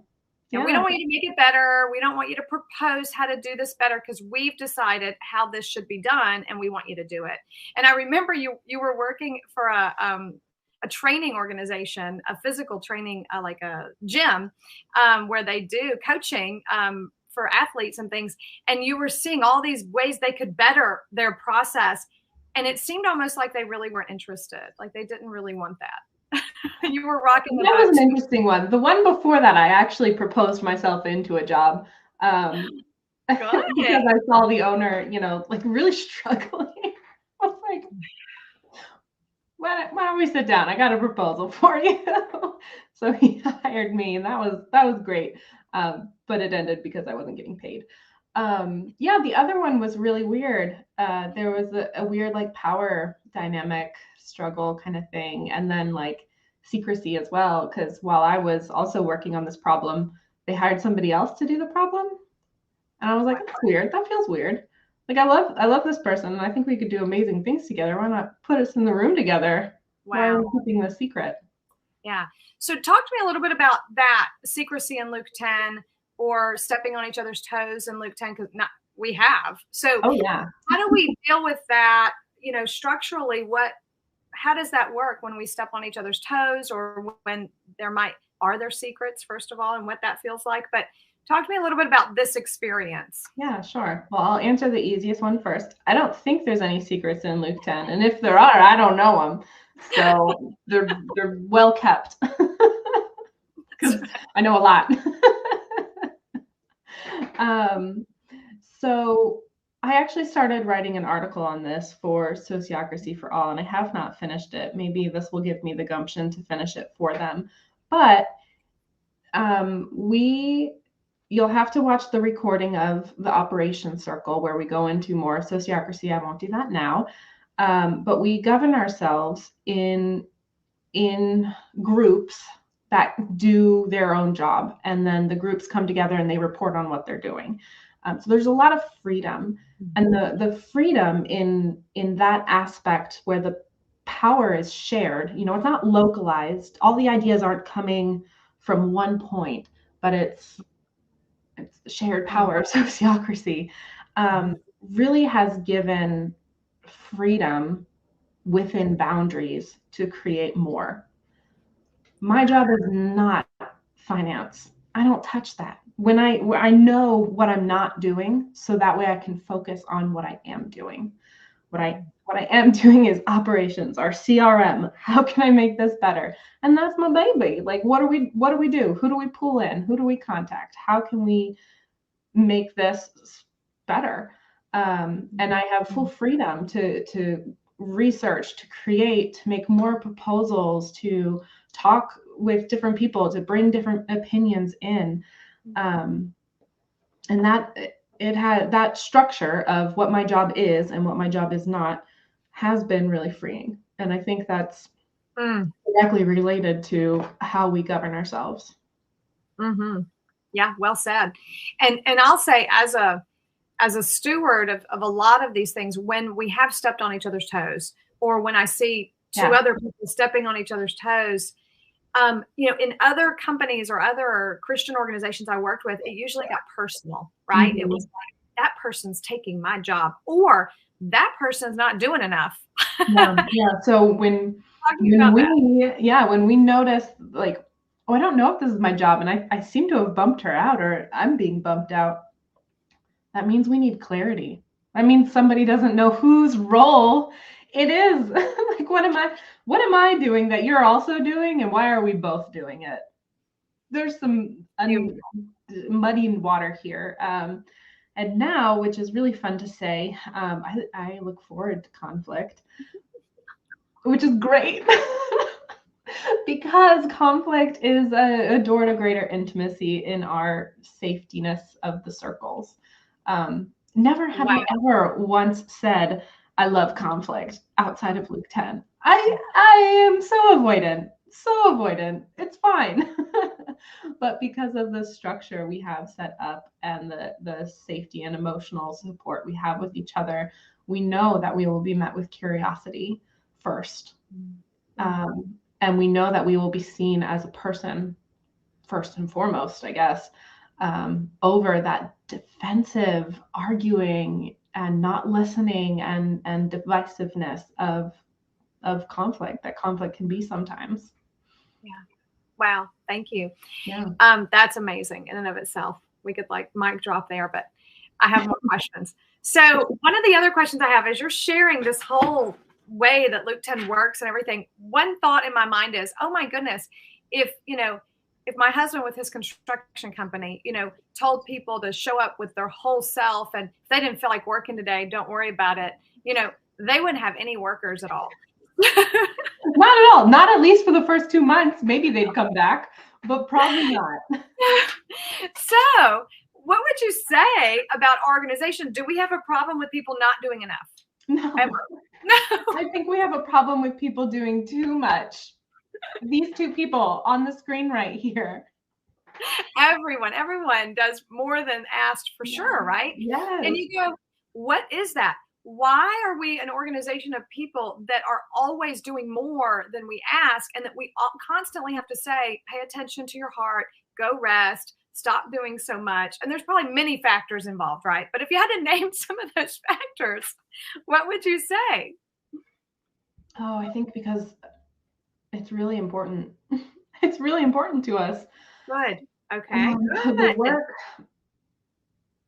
Yeah. We don't want you to make it better. We don't want you to propose how to do this better because we've decided how this should be done, and we want you to do it. And I remember you were working for a training organization, a physical training, like a gym, where they do coaching for athletes and things. And you were seeing all these ways they could better their process. And it seemed almost like they really weren't interested. Like they didn't really want that. You were rocking the boat. That was an interesting one. The one before that, I actually proposed myself into a job because I saw the owner, like really struggling. I was like, why don't we sit down? I got a proposal for you. So he hired me, and that was great. But it ended because I wasn't getting paid. Yeah, the other one was really weird. There was a weird like power dynamic struggle kind of thing, and then like secrecy as well. Because while I was also working on this problem, they hired somebody else to do the problem, and I was like, that's weird. That feels weird. Like I love this person, and I think we could do amazing things together. Why not put us in the room together? Wow. Why are we keeping the secret? Yeah. So talk to me a little bit about that secrecy in Luke 10 or stepping on each other's toes in Luke 10, because we have. So yeah. How do we deal with that? Structurally, how does that work when we step on each other's toes, or when are there secrets, first of all, and what that feels like? But talk to me a little bit about this experience. Yeah, sure. Well, I'll answer the easiest one first. I don't think there's any secrets in Luke 10. And if there are, I don't know them. So they're well kept. Because I know a lot. So I actually started writing an article on this for Sociocracy for All, and I have not finished it. Maybe this will give me the gumption to finish it for them. But you'll have to watch the recording of the Operation Circle where we go into more sociocracy. I won't do that now. But we govern ourselves in groups that do their own job. And then the groups come together and they report on what they're doing. So there's a lot of freedom. And the freedom in that aspect where the power is shared, it's not localized. All the ideas aren't coming from one point, but it's shared power of sociocracy, really has given freedom within boundaries to create more. My job is not finance. I don't touch that. When I know what I'm not doing, so that way I can focus on what I am doing. What I am doing is operations, our CRM. How can I make this better? And that's my baby. Like, what do we do? Who do we pull in? Who do we contact? How can we make this better? And I have full freedom to research, to create, to make more proposals, to talk with different people, to bring different opinions in. And that structure of what my job is and what my job is not has been really freeing. And I think that's directly related to how we govern ourselves. Mm-hmm. Yeah, well said. And I'll say, as a steward of a lot of these things, when we have stepped on each other's toes, or when I see two other people stepping on each other's toes, in other companies or other Christian organizations I worked with, it usually got personal, right? Mm-hmm. It was like, that person's taking my job, or that person's not doing enough. Yeah. So when we notice, like, oh, I don't know if this is my job, and I seem to have bumped her out, or I'm being bumped out, that means we need clarity. That means somebody doesn't know whose role it is. Like, what am I doing that you're also doing, and why are we both doing it? There's some muddy water here. And now, which is really fun to say, I look forward to conflict, which is great. Because conflict is a door to greater intimacy in our safetyness of the circles. Never have I ever once said, I love conflict outside of Luke 10. I am so avoidant. It's fine. But because of the structure we have set up and the safety and emotional support we have with each other, we know that we will be met with curiosity first. And we know that we will be seen as a person first and foremost, I guess, over that defensive arguing and not listening and divisiveness of conflict that conflict can be sometimes. Yeah. Wow. Thank you. Yeah. That's amazing in and of itself. We could mic drop there, but I have more questions. So one of the other questions I have is, you're sharing this whole way that Luke 10 works and everything. One thought in my mind is, oh my goodness, if my husband with his construction company, told people to show up with their whole self, and if they didn't feel like working today, don't worry about it. They wouldn't have any workers at all. Not at all. Not at least for the first 2 months. Maybe they'd come back, but probably not. So what would you say about organization? Do we have a problem with people not doing enough? No. Ever? No. I think we have a problem with people doing too much. These two people on the screen right here. Everyone does more than asked for sure, right? Yes. And you go, what is that? Why are we an organization of people that are always doing more than we ask, and that we constantly have to say, pay attention to your heart, go rest, stop doing so much? And there's probably many factors involved, right? But if you had to name some of those factors, what would you say? Oh, I think because it's really important. It's really important to us. Good. Okay. The work,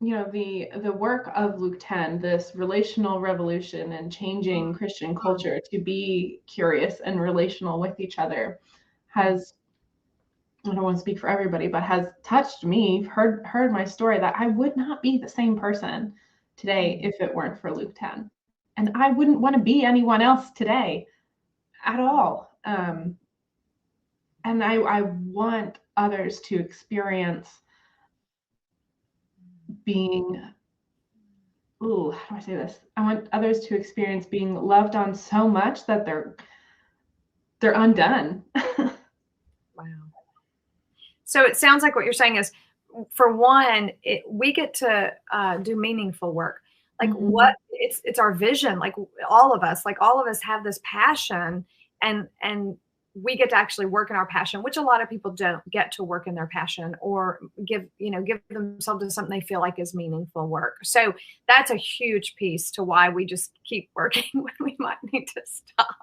the work of Luke 10, this relational revolution and changing Christian culture to be curious and relational with each other has, I don't want to speak for everybody, but has touched me, heard my story, that I would not be the same person today if it weren't for Luke 10. And I wouldn't want to be anyone else today at all. And I want others to experience being, how do I say this? I want others to experience being loved on so much that they're undone. Wow. So it sounds like what you're saying is, for one, we get to do meaningful work. Like what it's our vision. Like all of us have this passion, and we get to actually work in our passion, which a lot of people don't get to work in their passion or give themselves to something they feel like is meaningful work. So that's a huge piece to why we just keep working when we might need to stop.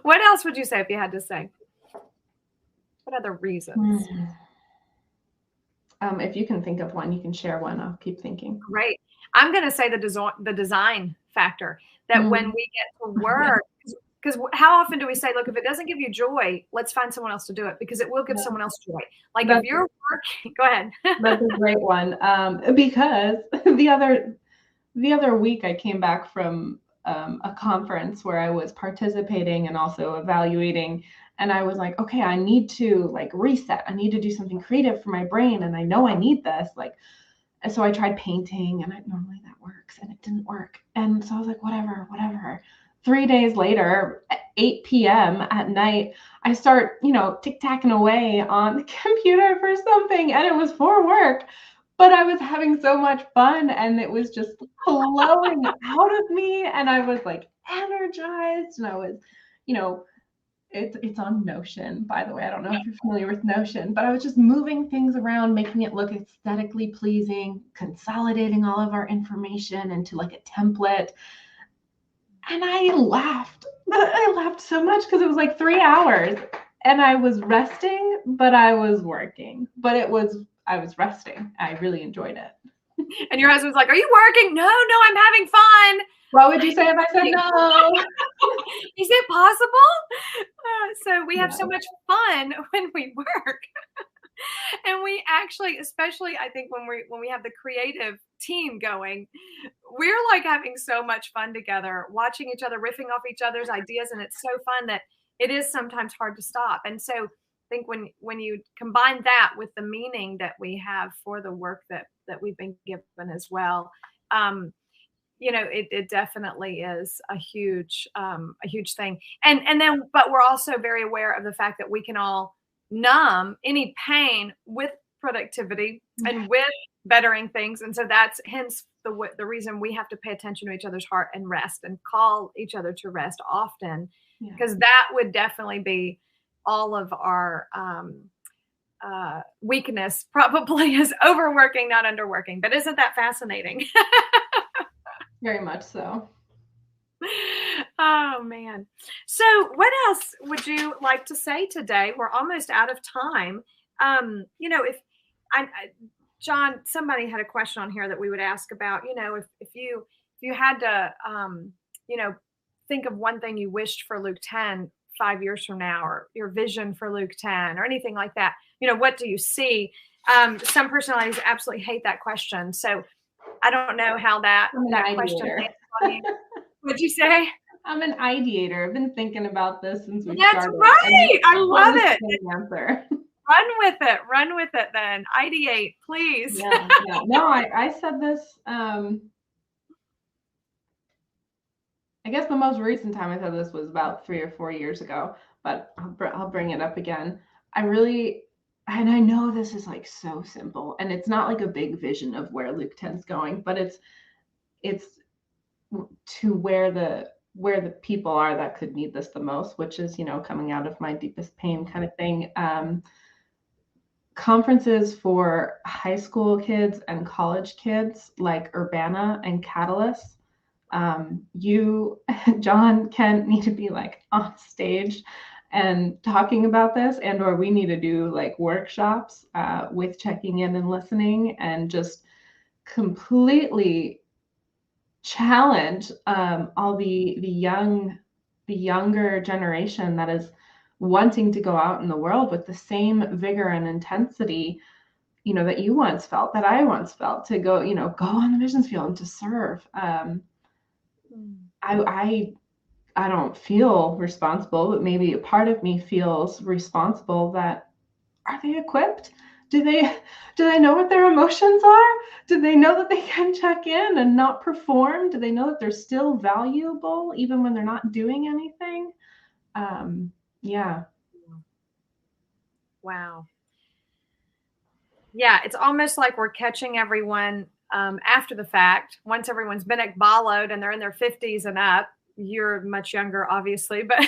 What else would you say if you had to say? What other reasons? If you can think of one, you can share one. I'll keep thinking. Great. I'm going to say the design factor, that when we get to work, because how often do we say, look, if it doesn't give you joy, let's find someone else to do it, because it will give someone else joy. Like if you're working, go ahead. That's a great one. Because the other week I came back from a conference where I was participating and also evaluating, and I was like, okay, I need to like reset. I need to do something creative for my brain, and I know I need this. And so I tried painting, and normally that works, and it didn't work. And so I was like, whatever. 3 days later, at 8 p.m. at night, I start, tic-tacking away on the computer for something, and it was for work. But I was having so much fun, and it was just flowing out of me, and I was like energized, and I was, it's on Notion, by the way. I don't know if you're familiar with Notion, but I was just moving things around, making it look aesthetically pleasing, consolidating all of our information into like a template. And I laughed so much because it was like 3 hours, and I was resting, but I was working. But I was resting. I really enjoyed it. And your husband's like, are you working? No, I'm having fun. What would you say if I said no? Is it possible? So we have so much fun when we work. And we actually, especially I think when we have the creative team going, we're like having so much fun together, watching each other, riffing off each other's ideas. And it's so fun that it is sometimes hard to stop. And so I think when you combine that with the meaning that we have for the work that we've been given as well, it definitely is a huge thing. And then, but we're also very aware of the fact that we can all numb any pain with productivity and with bettering things. And so that's hence the reason we have to pay attention to each other's heart and rest and call each other to rest often, because that would definitely be all of our weakness probably is overworking, not underworking. But isn't that fascinating? Very much so. Oh, man. So what else would you like to say today? We're almost out of time. John, somebody had a question on here that we would ask about, if you had to, think of one thing you wished for Luke 10 5 years from now, or your vision for Luke 10 or anything like that, what do you see? Some personalities absolutely hate that question. So I don't know how that question lands on you. What'd you say? I'm an ideator. I've been thinking about this since we started. That's right. I love it. Answer. Run with it then. Ideate, please. Yeah. No, I said this, I guess the most recent time I said this was about 3 or 4 years ago, but I'll bring it up again. And I know this is like so simple, and it's not like a big vision of where Luke 10's going, but it's to where the people are that could need this the most, which is, coming out of my deepest pain kind of thing. Conferences for high school kids and college kids like Urbana and Catalyst. You, John, Kent need to be like on stage and talking about this, or we need to do like workshops with checking in and listening, and just completely challenge all the younger generation that is wanting to go out in the world with the same vigor and intensity, that you once felt, that I once felt, to go on the missions field and to serve. I don't feel responsible, but maybe a part of me feels responsible. That, are they equipped? Do they know what their emotions are? Do they know that they can check in and not perform? Do they know that they're still valuable even when they're not doing anything? Yeah. Wow. Yeah, it's almost like we're catching everyone after the fact. Once everyone's been ekbaloed and they're in their 50s and up. You're much younger, obviously, but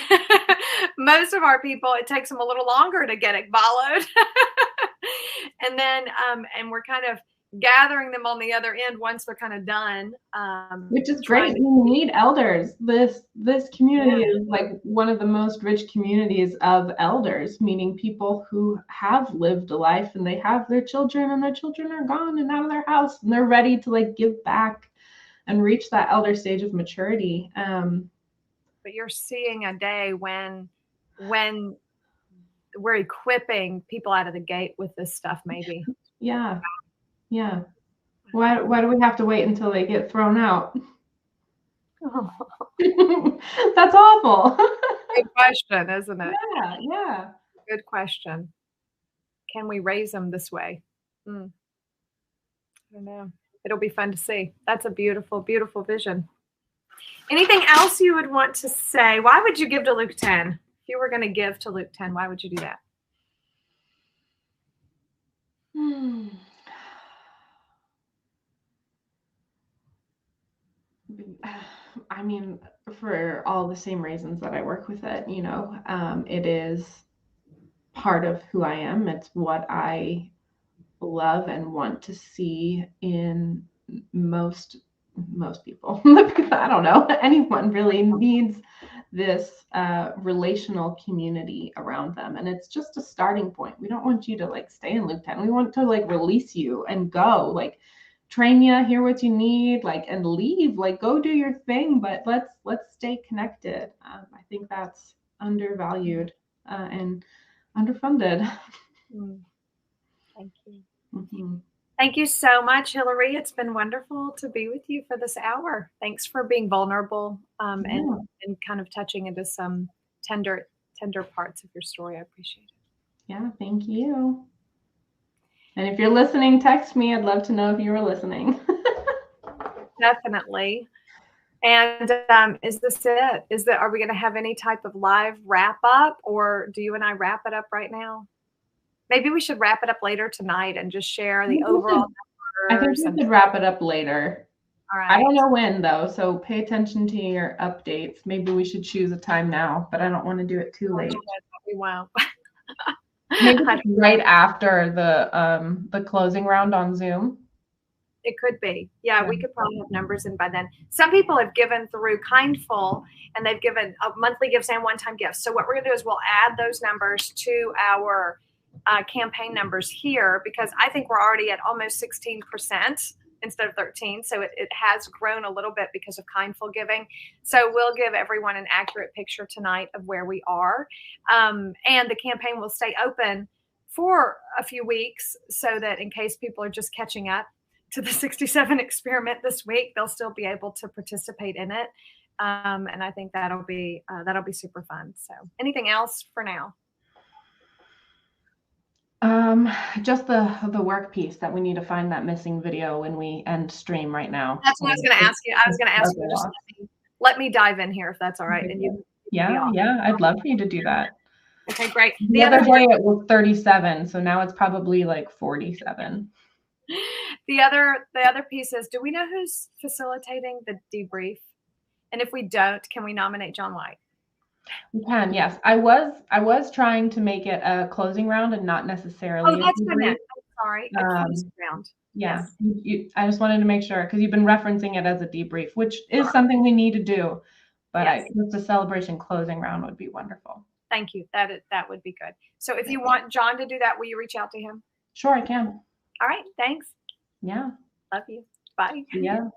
most of our people, it takes them a little longer to get ekbaloed. And then, and we're kind of gathering them on the other end once they're kind of done. Which is great. We need elders. This community is like one of the most rich communities of elders, meaning people who have lived a life and they have their children, and their children are gone and out of their house, and they're ready to like give back and reach that elder stage of maturity. But you're seeing a day when we're equipping people out of the gate with this stuff, maybe. Yeah. Why do we have to wait until they get thrown out? That's awful. Good question, isn't it? Yeah. Good question. Can we raise them this way? I don't know. It'll be fun to see. That's a beautiful, beautiful vision. Anything else you would want to say? Why would you give to Luke 10? If you were going to give to Luke 10, why would you do that? I mean, for all the same reasons that I work with it, it is part of who I am. It's what I love and want to see in most people. I don't know, anyone really needs this relational community around them, and it's just a starting point. We don't want you to like stay in Luke 10. We want to like release you and go, like train you, hear what you need, like, and leave, like go do your thing, but let's stay connected. I think that's undervalued and underfunded. Thank you. Mm-hmm. Thank you so much, Hilary. It's been wonderful to be with you for this hour. Thanks for being vulnerable and kind of touching into some tender parts of your story. I appreciate it. Yeah, thank you. And if you're listening, text me. I'd love to know if you were listening. Definitely. And is this it? Are we going to have any type of live wrap up, or do you and I wrap it up right now? Maybe we should wrap it up later tonight and just share the overall numbers. I think we should wrap it up later. All right. I don't know when though, so pay attention to your updates. Maybe we should choose a time now, but I don't want to do it too late. We won't. Maybe right after the closing round on Zoom. It could be. Yeah, we could probably have numbers in by then. Some people have given through Kindful, and they've given a monthly gifts and one-time gifts. So what we're going to do is we'll add those numbers to our campaign numbers here, because I think we're already at almost 16% instead of 13. So it has grown a little bit because of Kindful giving. So we'll give everyone an accurate picture tonight of where we are. And the campaign will stay open for a few weeks, so that in case people are just catching up to the 67 experiment this week, they'll still be able to participate in it. And I think that'll be super fun. So anything else for now? Just the work piece that we need to find that missing video when we end stream right now. That's what I was going to ask you. I was going to ask you, just Lost. let me dive in here if that's all right. And you can be off. Yeah, I'd love for you to do that. Okay, great. The other day it was 37, so now it's probably like 47. The other piece is, do we know who's facilitating the debrief? And if we don't, can we nominate John White? We can, yes. I was trying to make it a closing round and not necessarily. Oh, that's what I meant. I'm sorry, a closing round. Yeah, yes. I just wanted to make sure because you've been referencing it as a debrief, which is something we need to do. But just a celebration closing round would be wonderful. Thank you. That would be good. So if you want John to do that, will you reach out to him? Sure, I can. All right. Thanks. Yeah. Love you. Bye. Yeah.